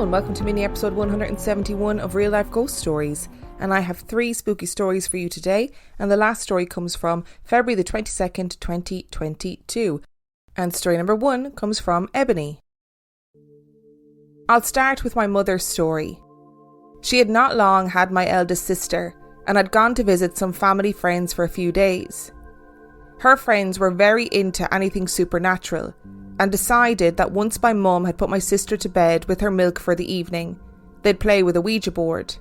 Hello and welcome to mini episode 171 of Real Life Ghost Stories, and I have 3 spooky stories for you today, and the last story comes from February the 22nd, 2022, and story number 1 comes from Ebony. I'll start with my mother's story. She had not long had my eldest sister and had gone to visit some family friends for a few days. Her friends were very into anything supernatural and decided that once my mum had put my sister to bed with her milk for the evening, they'd play with a Ouija board.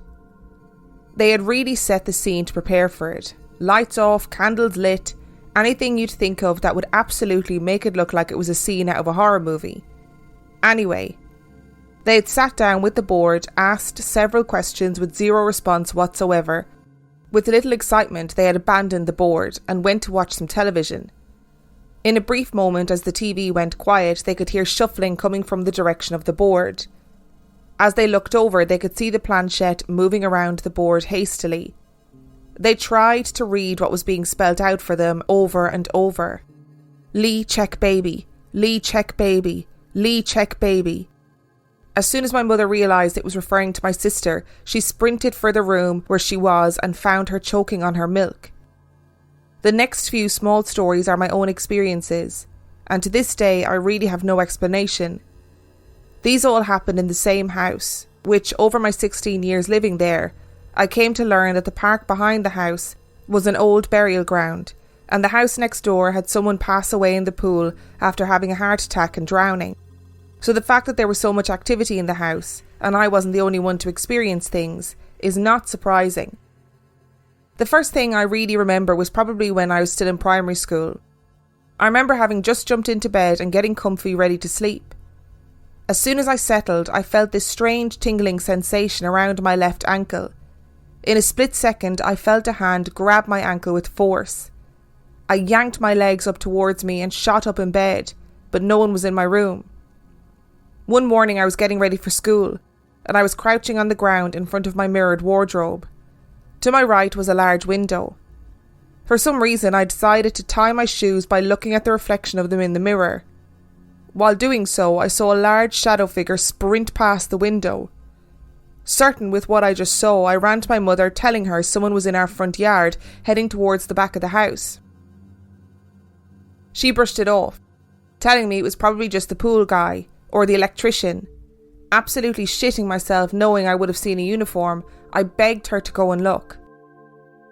They had really set the scene to prepare for it. Lights off, candles lit, anything you'd think of that would absolutely make it look like it was a scene out of a horror movie. Anyway, they had sat down with the board, asked several questions with zero response whatsoever. With little excitement, they had abandoned the board and went to watch some television. In a brief moment, as the TV went quiet, they could hear shuffling coming from the direction of the board. As they looked over, they could see the planchette moving around the board hastily. They tried to read what was being spelled out for them over and over. Lee check baby, Lee check baby, Lee check baby. As soon as my mother realised it was referring to my sister, she sprinted for the room where she was and found her choking on her milk. The next few small stories are my own experiences, and to this day I really have no explanation. These all happened in the same house, which over my 16 years living there, I came to learn that the park behind the house was an old burial ground, and the house next door had someone pass away in the pool after having a heart attack and drowning. So the fact that there was so much activity in the house, and I wasn't the only one to experience things, is not surprising. The first thing I really remember was probably when I was still in primary school. I remember having just jumped into bed and getting comfy ready to sleep. As soon as I settled, I felt this strange tingling sensation around my left ankle. In a split second, I felt a hand grab my ankle with force. I yanked my legs up towards me and shot up in bed, but no one was in my room. One morning I was getting ready for school, and I was crouching on the ground in front of my mirrored wardrobe. To my right was a large window. For some reason I decided to tie my shoes by looking at the reflection of them in the mirror. While doing so, I saw a large shadow figure sprint past the window. Certain with what I just saw, I ran to my mother telling her someone was in our front yard heading towards the back of the house. She brushed it off, telling me it was probably just the pool guy or the electrician. Absolutely shitting myself knowing I would have seen a uniform, I begged her to go and look.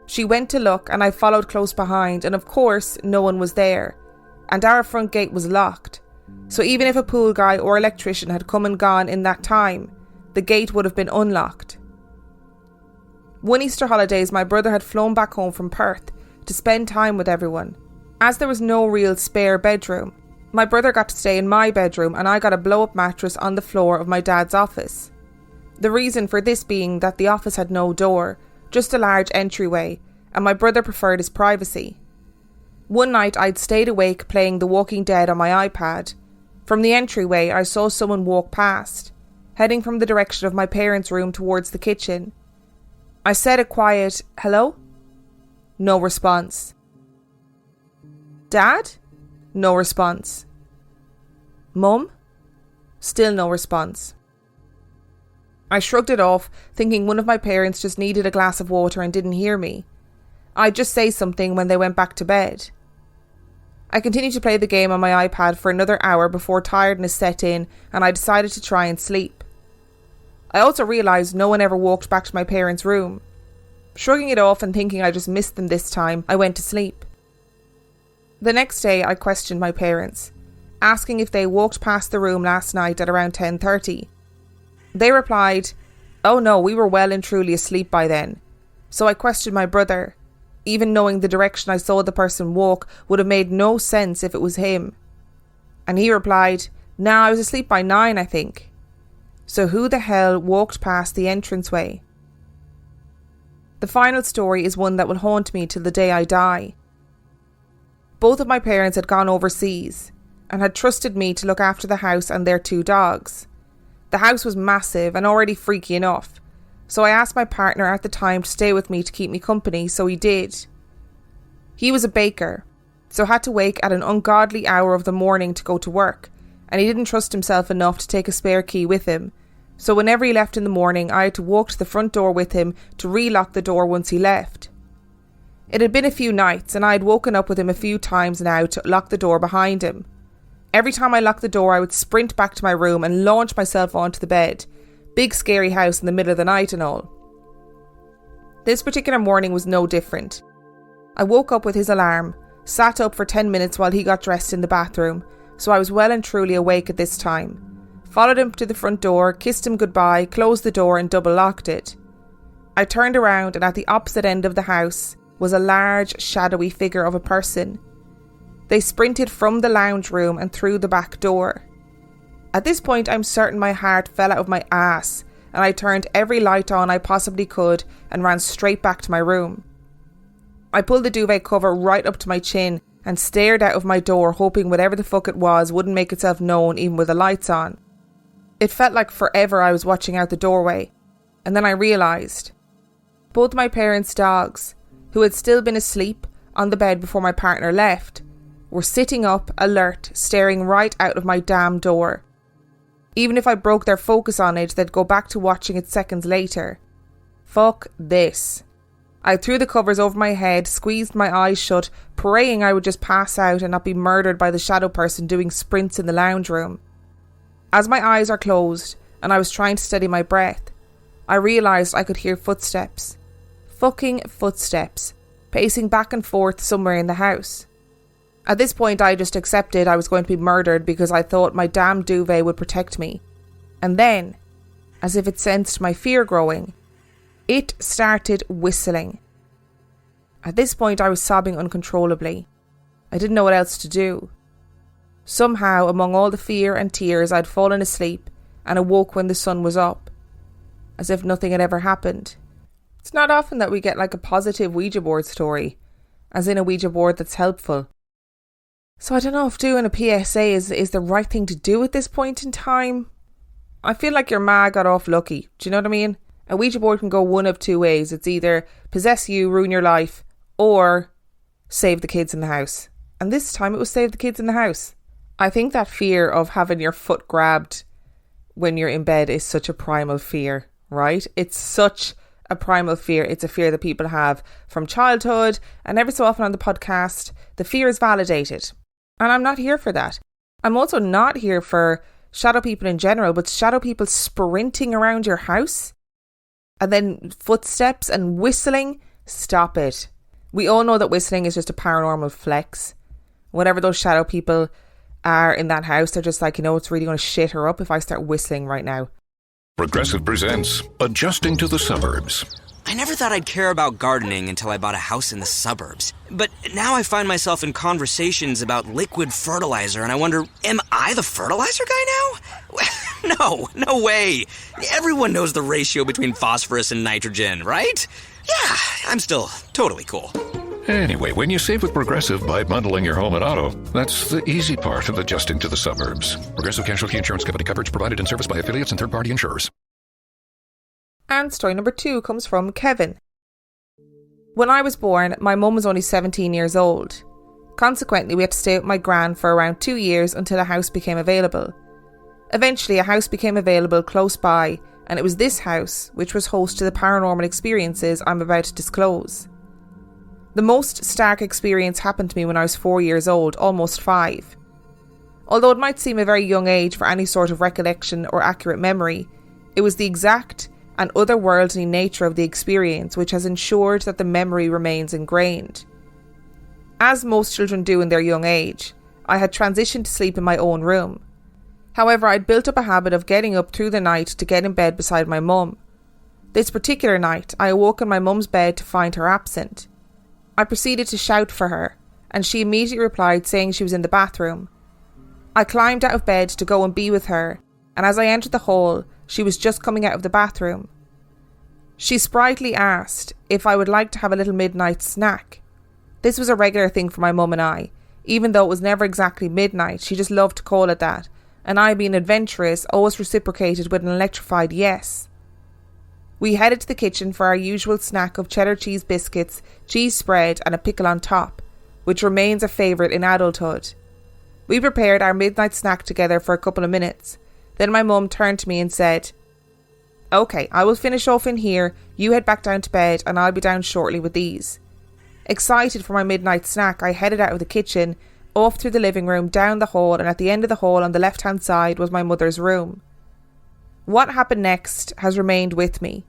She went to look and I followed close behind, and of course no one was there, and our front gate was locked. So even if a pool guy or electrician had come and gone in that time, the gate would have been unlocked. One Easter holidays my brother had flown back home from Perth to spend time with everyone. As there was no real spare bedroom, my brother got to stay in my bedroom and I got a blow-up mattress on the floor of my dad's office. The reason for this being that the office had no door, just a large entryway, and my brother preferred his privacy. One night I'd stayed awake playing The Walking Dead on my iPad. From the entryway I saw someone walk past, heading from the direction of my parents' room towards the kitchen. I said a quiet, "Hello?" No response. "Dad?" No response. "Mum?" Still no response. I shrugged it off, thinking one of my parents just needed a glass of water and didn't hear me. I'd just say something when they went back to bed. I continued to play the game on my iPad for another hour before tiredness set in and I decided to try and sleep. I also realised no one ever walked back to my parents' room. Shrugging it off and thinking I just missed them this time, I went to sleep. The next day I questioned my parents, asking if they walked past the room last night at around 10:30. They replied, "Oh no, we were well and truly asleep by then." So I questioned my brother. Even knowing the direction I saw the person walk would have made no sense if it was him. And he replied, "Nah, I was asleep by 9, I think." So who the hell walked past the entranceway? The final story is one that will haunt me till the day I die. Both of my parents had gone overseas and had trusted me to look after the house and their 2 dogs. The house was massive and already freaky enough, so I asked my partner at the time to stay with me to keep me company, so he did. He was a baker, so had to wake at an ungodly hour of the morning to go to work, and he didn't trust himself enough to take a spare key with him, So whenever he left in the morning, I had to walk to the front door with him to relock the door once he left. It had been a few nights, and I had woken up with him a few times now to lock the door behind him. Every time I locked the door, I would sprint back to my room and launch myself onto the bed. Big scary house in the middle of the night and all. This particular morning was no different. I woke up with his alarm, sat up for 10 minutes while he got dressed in the bathroom, so I was well and truly awake at this time. Followed him to the front door, kissed him goodbye, closed the door and double locked it. I turned around, and at the opposite end of the house was a large, shadowy figure of a person. They sprinted from the lounge room and through the back door. At this point, I'm certain my heart fell out of my ass, and I turned every light on I possibly could and ran straight back to my room. I pulled the duvet cover right up to my chin and stared out of my door, hoping whatever the fuck it was wouldn't make itself known even with the lights on. It felt like forever I was watching out the doorway, and then I realised. Both my parents' dogs, who had still been asleep on the bed before my partner left, were sitting up, alert, staring right out of my damn door. Even if I broke their focus on it, they'd go back to watching it seconds later. Fuck this. I threw the covers over my head, squeezed my eyes shut, praying I would just pass out and not be murdered by the shadow person doing sprints in the lounge room. As my eyes are closed, and I was trying to steady my breath, I realised I could hear footsteps. Fucking footsteps, pacing back and forth somewhere in the house. At this point, I just accepted I was going to be murdered because I thought my damn duvet would protect me. And then, as if it sensed my fear growing, it started whistling. At this point, I was sobbing uncontrollably. I didn't know what else to do. Somehow, among all the fear and tears, I'd fallen asleep and awoke when the sun was up, as if nothing had ever happened. It's not often that we get like a positive Ouija board story, as in a Ouija board that's helpful. So I don't know if doing a PSA is the right thing to do at this point in time. I feel like your ma got off lucky. Do you know what I mean? A Ouija board can go one of two ways. It's either possess you, ruin your life, or save the kids in the house. And this time it was save the kids in the house. I think that fear of having your foot grabbed when you're in bed is such a primal fear, right? It's such a primal fear. It's a fear that people have from childhood, and every so often on the podcast, the fear is validated. And I'm not here for that. I'm also not here for shadow people in general, but shadow people sprinting around your house and then footsteps and whistling. Stop it. We all know that whistling is just a paranormal flex. Whatever those shadow people are in that house, they're just like, it's really going to shit her up if I start whistling right now. Progressive presents Adjusting to the Suburbs. I never thought I'd care about gardening until I bought a house in the suburbs. But now I find myself in conversations about liquid fertilizer, and I wonder, am I the fertilizer guy now? No way. Everyone knows the ratio between phosphorus and nitrogen, right? Yeah, I'm still totally cool. Anyway, when you save with Progressive by bundling your home and auto, that's the easy part of adjusting to the suburbs. Progressive Casualty Insurance Company. Coverage provided and serviced by affiliates and third-party insurers. And story number 2 comes from Kevin. When I was born, my mum was only 17 years old. Consequently, we had to stay with my gran for around 2 years until a house became available. Eventually, a house became available close by, and it was this house which was host to the paranormal experiences I'm about to disclose. The most stark experience happened to me when I was 4 years old, almost 5. Although it might seem a very young age for any sort of recollection or accurate memory, it was the exact and otherworldly nature of the experience which has ensured that the memory remains ingrained. As most children do in their young age, I had transitioned to sleep in my own room. However, I'd built up a habit of getting up through the night to get in bed beside my mum. This particular night, I awoke in my mum's bed to find her absent. I proceeded to shout for her, and she immediately replied saying she was in the bathroom. I climbed out of bed to go and be with her, and as I entered the hall, she was just coming out of the bathroom. She sprightly asked if I would like to have a little midnight snack. This was a regular thing for my mum and I. Even though it was never exactly midnight, she just loved to call it that, and I, being adventurous, always reciprocated with an electrified yes. We headed to the kitchen for our usual snack of cheddar cheese biscuits, cheese spread and a pickle on top, which remains a favourite in adulthood. We prepared our midnight snack together for a couple of minutes. Then my mum turned to me and said, Okay, I will finish off in here, you head back down to bed, and I'll be down shortly with these. Excited for my midnight snack, I headed out of the kitchen, off through the living room, down the hall, and at the end of the hall on the left-hand side was my mother's room. What happened next has remained with me.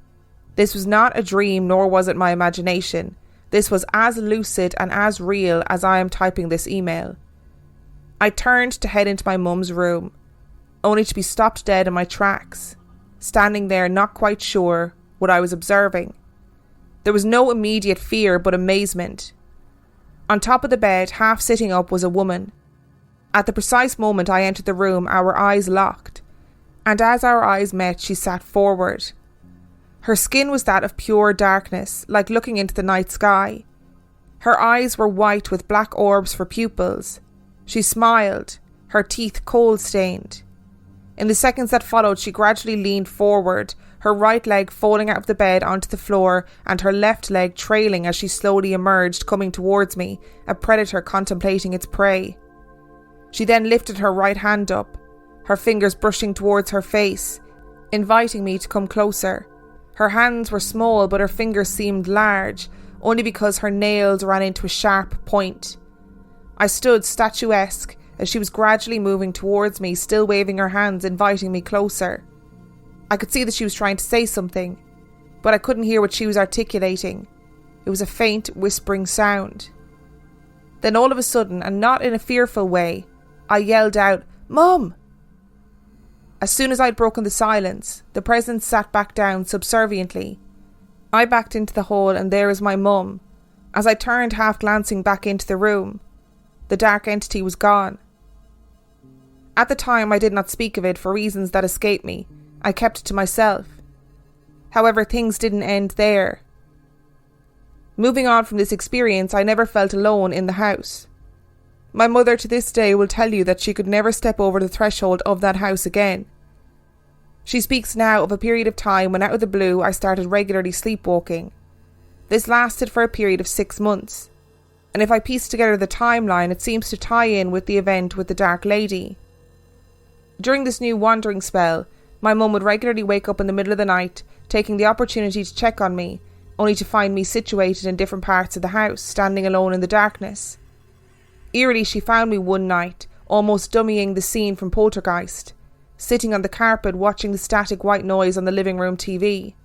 This was not a dream, nor was it my imagination. This was as lucid and as real as I am typing this email. I turned to head into my mum's room, only to be stopped dead in my tracks, standing there not quite sure what I was observing. There was no immediate fear but amazement. On top of the bed, half sitting up, was a woman. At the precise moment I entered the room, our eyes locked, and as our eyes met, she sat forward. Her skin was that of pure darkness, like looking into the night sky. Her eyes were white with black orbs for pupils. She smiled, her teeth coal-stained. In the seconds that followed, she gradually leaned forward, her right leg falling out of the bed onto the floor and her left leg trailing as she slowly emerged, coming towards me, a predator contemplating its prey. She then lifted her right hand up, her fingers brushing towards her face, inviting me to come closer. Her hands were small, but her fingers seemed large, only because her nails ran into a sharp point. I stood statuesque as she was gradually moving towards me, still waving her hands, inviting me closer. I could see that she was trying to say something, but I couldn't hear what she was articulating. It was a faint, whispering sound. Then all of a sudden, and not in a fearful way, I yelled out, "Mum!" As soon as I'd broken the silence, the presence sat back down subserviently. I backed into the hall, and there was my mum. As I turned, half glancing back into the room, the dark entity was gone. At the time, I did not speak of it for reasons that escaped me. I kept it to myself. However, things didn't end there. Moving on from this experience, I never felt alone in the house. My mother to this day will tell you that she could never step over the threshold of that house again. She speaks now of a period of time when out of the blue I started regularly sleepwalking. This lasted for a period of 6 months, and if I piece together the timeline, it seems to tie in with the event with the Dark Lady. During this new wandering spell, my mum would regularly wake up in the middle of the night, taking the opportunity to check on me, only to find me situated in different parts of the house, standing alone in the darkness. Eerily, she found me one night, almost dummying the scene from Poltergeist, sitting on the carpet watching the static white noise on the living room TV.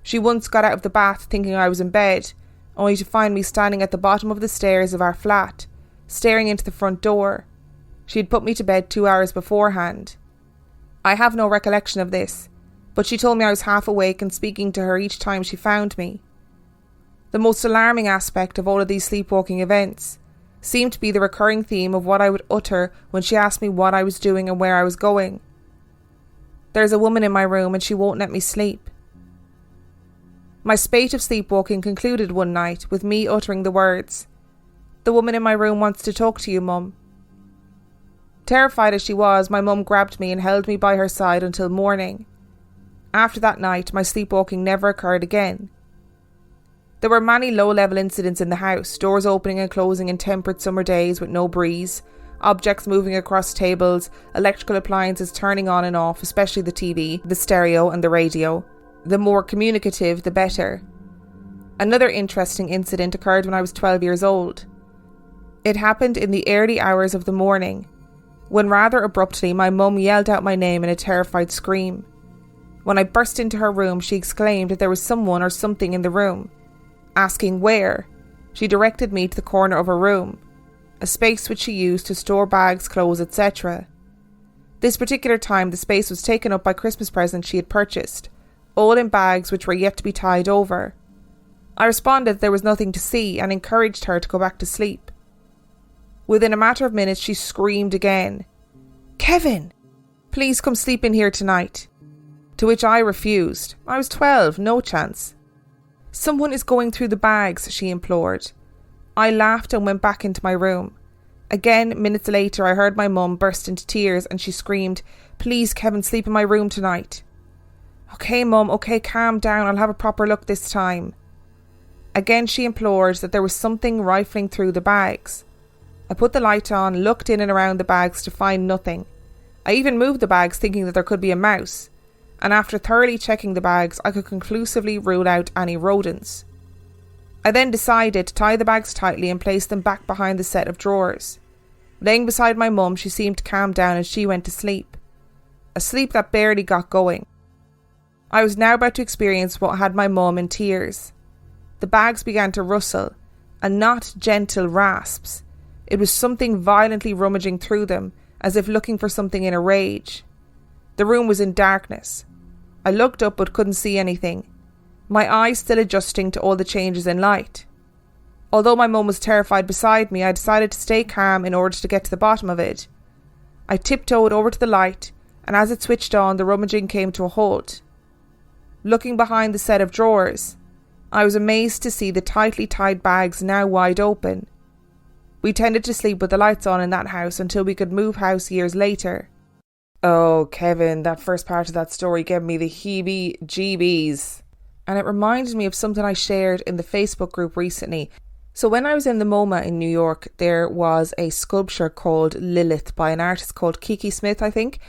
She once got out of the bath thinking I was in bed, only to find me standing at the bottom of the stairs of our flat, staring into the front door. She had put me to bed 2 hours beforehand. I have no recollection of this, but she told me I was half awake and speaking to her each time she found me. The most alarming aspect of all of these sleepwalking events seemed to be the recurring theme of what I would utter when she asked me what I was doing and where I was going. "There's a woman in my room and she won't let me sleep." My spate of sleepwalking concluded one night with me uttering the words, "The woman in my room wants to talk to you, Mum." Terrified as she was, my mum grabbed me and held me by her side until morning. After that night, my sleepwalking never occurred again. There were many low-level incidents in the house, doors opening and closing in temperate summer days with no breeze, objects moving across tables, electrical appliances turning on and off, especially the TV, the stereo and the radio. The more communicative, the better. Another interesting incident occurred when I was 12 years old. It happened in the early hours of the morning, when rather abruptly my mum yelled out my name in a terrified scream. When I burst into her room, she exclaimed that there was someone or something in the room. Asking where, she directed me to the corner of her room, a space which she used to store bags, clothes, etc. This particular time the space was taken up by Christmas presents she had purchased, all in bags which were yet to be tied over. I responded there was nothing to see and encouraged her to go back to sleep. Within a matter of minutes she screamed again, "Kevin, please come sleep in here tonight." To which I refused. I was 12, no chance. "Someone is going through the bags," she implored. I laughed and went back into my room. Again, minutes later, I heard my mum burst into tears and she screamed, "Please, Kevin, sleep in my room tonight." "Okay, Mum, okay, calm down, I'll have a proper look this time." Again she implored that there was something rifling through the bags. I put the light on, looked in and around the bags to find nothing. I even moved the bags thinking that there could be a mouse, and after thoroughly checking the bags, I could conclusively rule out any rodents. I then decided to tie the bags tightly and place them back behind the set of drawers. Laying beside my mum, she seemed to calm down and she went to sleep. A sleep that barely got going. I was now about to experience what had my mum in tears. The bags began to rustle, and not gentle rasps. It was something violently rummaging through them, as if looking for something in a rage. The room was in darkness. I looked up but couldn't see anything, my eyes still adjusting to all the changes in light. Although my mum was terrified beside me, I decided to stay calm in order to get to the bottom of it. I tiptoed over to the light, and as it switched on, the rummaging came to a halt. Looking behind the set of drawers, I was amazed to see the tightly tied bags now wide open. We tended to sleep with the lights on in that house until we could move house years later. Oh, Kevin, that first part of that story gave me the heebie-jeebies. And it reminded me of something I shared in the Facebook group recently. So when I was in the MoMA in New York, there was a sculpture called Lilith by an artist called Kiki Smith, I think.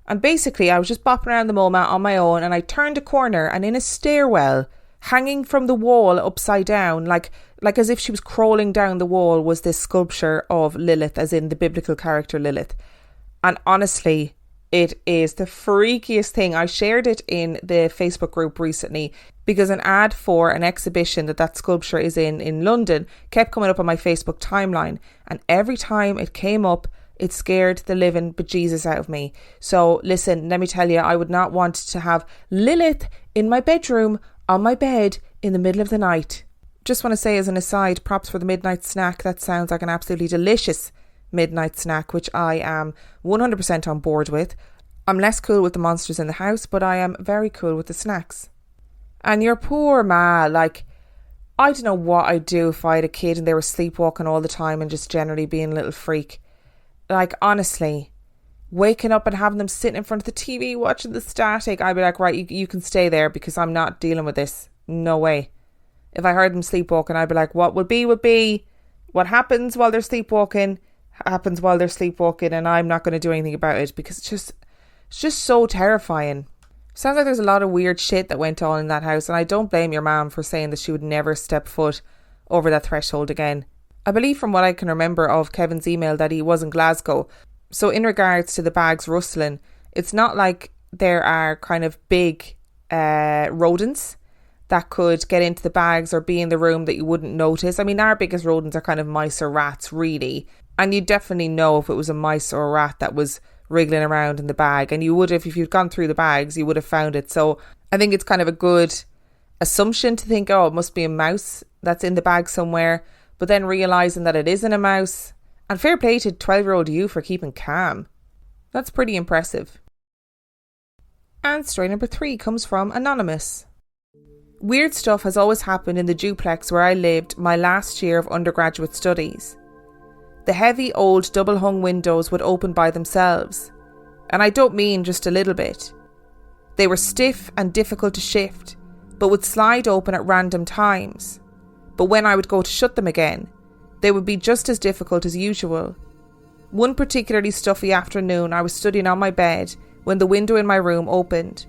And basically I was just bopping around the MoMA on my own, and I turned a corner, and in a stairwell, hanging from the wall upside down, like as if she was crawling down the wall, was this sculpture of Lilith, as in the biblical character Lilith. And honestly, it is the freakiest thing. I shared it in the Facebook group recently because an ad for an exhibition that sculpture is in London kept coming up on my Facebook timeline. And every time it came up, it scared the living bejesus out of me. So listen, let me tell you, I would not want to have Lilith in my bedroom, on my bed, in the middle of the night. Just want to say as an aside, props for the midnight snack. That sounds like an absolutely delicious midnight snack, which I am 100% on board with. I'm less cool with the monsters in the house, but I am very cool with the snacks. And your poor ma, like, I don't know what I'd do if I had a kid and they were sleepwalking all the time and just generally being a little freak. Like, honestly, waking up and having them sitting in front of the TV watching the static, I'd be like, right, you can stay there because I'm not dealing with this. No way. If I heard them sleepwalking, I'd be like, what would be, would be. What happens while they're sleepwalking, happens while they're sleepwalking, and I'm not going to do anything about it because it's just so terrifying. Sounds like there's a lot of weird shit that went on in that house, and I don't blame your mum for saying that she would never step foot over that threshold again. I believe from what I can remember of Kevin's email that he was in Glasgow. So in regards to the bags rustling, it's not like there are kind of big rodents that could get into the bags or be in the room that you wouldn't notice. I mean, our biggest rodents are kind of mice or rats, really. And you'd definitely know if it was a mice or a rat that was wriggling around in the bag. And you would have, if you'd gone through the bags, you would have found it. So I think it's kind of a good assumption to think, oh, it must be a mouse that's in the bag somewhere. But then realising that it isn't a mouse. And fair play to 12-year-old you for keeping calm. That's pretty impressive. And story number 3 comes from Anonymous. Weird stuff has always happened in the duplex where I lived my last year of undergraduate studies. The heavy old double-hung windows would open by themselves. And I don't mean just a little bit. They were stiff and difficult to shift, but would slide open at random times. But when I would go to shut them again, they would be just as difficult as usual. One particularly stuffy afternoon, I was studying on my bed when the window in my room opened.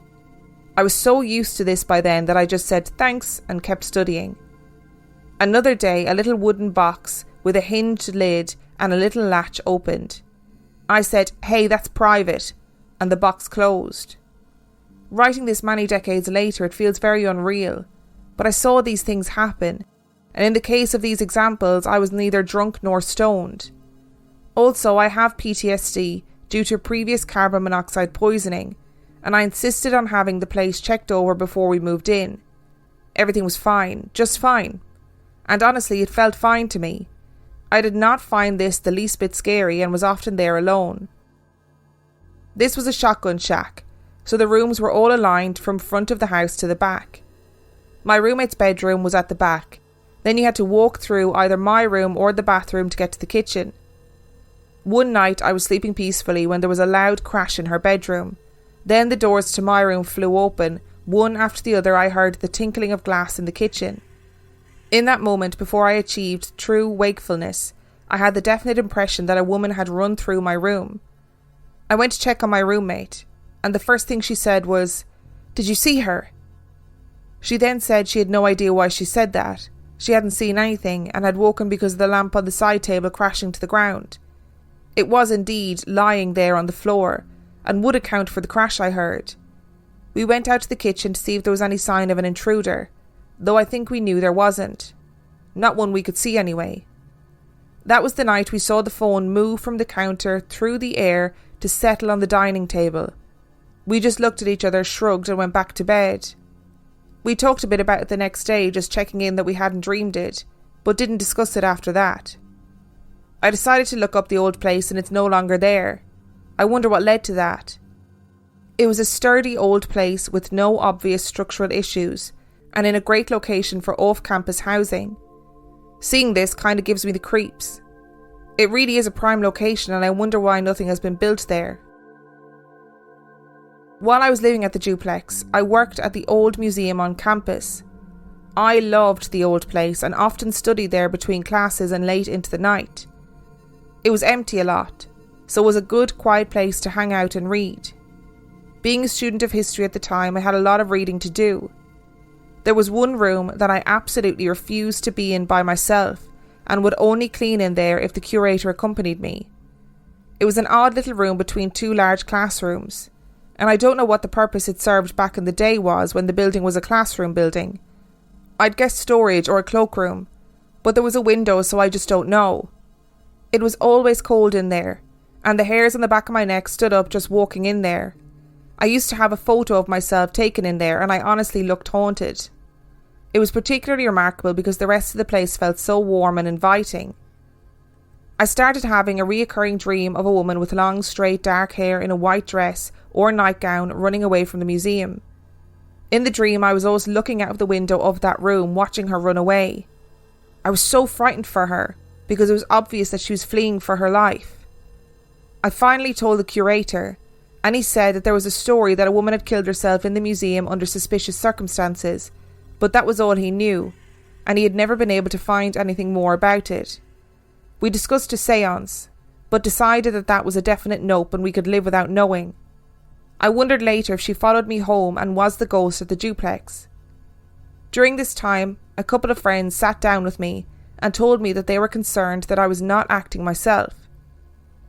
I was so used to this by then that I just said thanks and kept studying. Another day, a little wooden box with a hinged lid and a little latch opened. I said, "Hey, that's private," and the box closed. Writing this many decades later, it feels very unreal, but I saw these things happen, and in the case of these examples, I was neither drunk nor stoned. Also, I have PTSD due to previous carbon monoxide poisoning, and I insisted on having the place checked over before we moved in. Everything was fine, just fine. And honestly, it felt fine to me. I did not find this the least bit scary and was often there alone. This was a shotgun shack, so the rooms were all aligned from front of the house to the back. My roommate's bedroom was at the back. Then you had to walk through either my room or the bathroom to get to the kitchen. One night I was sleeping peacefully when there was a loud crash in her bedroom. Then the doors to my room flew open. One after the other I heard the tinkling of glass in the kitchen. In that moment, before I achieved true wakefulness, I had the definite impression that a woman had run through my room. I went to check on my roommate, and the first thing she said was, Did you see her?" She then said she had no idea why she said that. She hadn't seen anything and had woken because of the lamp on the side table crashing to the ground. It was indeed lying there on the floor and would account for the crash I heard. We went out to the kitchen to see if there was any sign of an intruder, though I think we knew there wasn't. Not one we could see anyway. That was the night we saw the phone move from the counter through the air to settle on the dining table. We just looked at each other, shrugged and went back to bed. We talked a bit about it the next day, just checking in that we hadn't dreamed it, but didn't discuss it after that. I decided to look up the old place and it's no longer there. I wonder what led to that. It was a sturdy old place with no obvious structural issues and in a great location for off-campus housing. Seeing this kind of gives me the creeps. It really is a prime location and I wonder why nothing has been built there. While I was living at the duplex, I worked at the old museum on campus. I loved the old place and often studied there between classes and late into the night. It was empty a lot, so it was a good quiet place to hang out and read. Being a student of history at the time, I had a lot of reading to do. There was one room that I absolutely refused to be in by myself and would only clean in there if the curator accompanied me. It was an odd little room between two large classrooms, and I don't know what the purpose it served back in the day was when the building was a classroom building. I'd guess storage or a cloakroom, but there was a window, so I just don't know. It was always cold in there, and the hairs on the back of my neck stood up just walking in there. I used to have a photo of myself taken in there and I honestly looked haunted. It was particularly remarkable because the rest of the place felt so warm and inviting. I started having a reoccurring dream of a woman with long straight dark hair in a white dress or nightgown running away from the museum. In the dream I was always looking out of the window of that room watching her run away. I was so frightened for her because it was obvious that she was fleeing for her life. I finally told the curator, and he said that there was a story that a woman had killed herself in the museum under suspicious circumstances, but that was all he knew, and he had never been able to find anything more about it. We discussed a séance, but decided that that was a definite nope and we could live without knowing. I wondered later if she followed me home and was the ghost at the duplex. During this time, a couple of friends sat down with me and told me that they were concerned that I was not acting myself.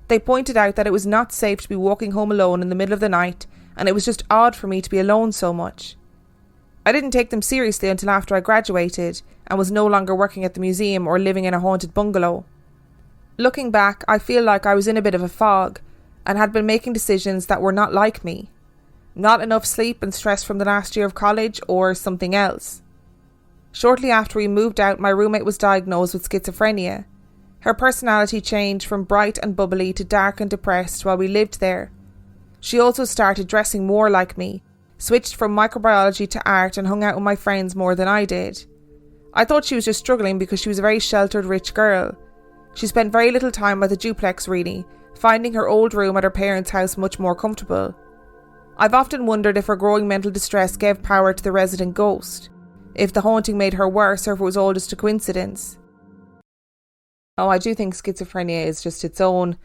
They pointed out that it was not safe to be walking home alone in the middle of the night, and it was just odd for me to be alone so much. I didn't take them seriously until after I graduated and was no longer working at the museum or living in a haunted bungalow. Looking back, I feel like I was in a bit of a fog and had been making decisions that were not like me. Not enough sleep and stress from the last year of college, or something else. Shortly after we moved out, my roommate was diagnosed with schizophrenia. Her personality changed from bright and bubbly to dark and depressed while we lived there. She also started dressing more like me, switched from microbiology to art and hung out with my friends more than I did. I thought she was just struggling because she was a very sheltered rich girl. She spent very little time at the duplex really, finding her old room at her parents' house much more comfortable. I've often wondered if her growing mental distress gave power to the resident ghost, if the haunting made her worse or if it was all just a coincidence. Oh, I do think schizophrenia is just its own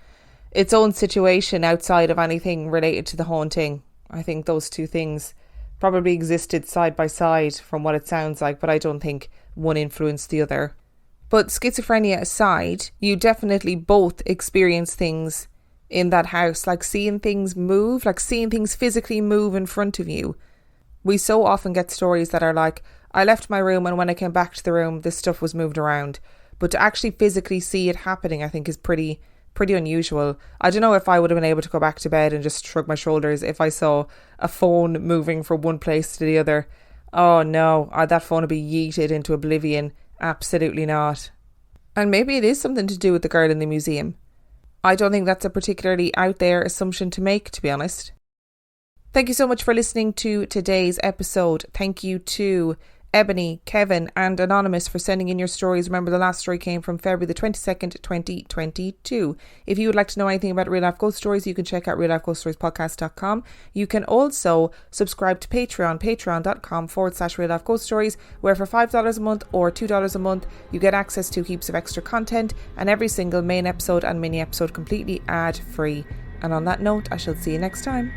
situation outside of anything related to the haunting. I think those two things probably existed side by side from what it sounds like, but I don't think one influenced the other. But schizophrenia aside, you definitely both experience things in that house, like seeing things move, like seeing things physically move in front of you. We so often get stories that are like, I left my room and when I came back to the room, this stuff was moved around. But to actually physically see it happening, I think is pretty unusual. I don't know if I would have been able to go back to bed and just shrug my shoulders if I saw a phone moving from one place to the other. Oh no, that phone would be yeeted into oblivion. Absolutely not. And maybe it is something to do with the girl in the museum. I don't think that's a particularly out there assumption to make, to be honest. Thank you so much for listening to today's episode. Thank you to Ebony, Kevin and Anonymous for sending in your stories. Remember, the last story came from February the 22nd, 2022. If you would like to know anything about real life ghost stories, you can check out reallifeghoststoriespodcast.com. You can also subscribe to Patreon, patreon.com/real life ghost stories, where for $5 a month or $2 a month, you get access to heaps of extra content and every single main episode and mini episode completely ad free. And on that note, I shall see you next time.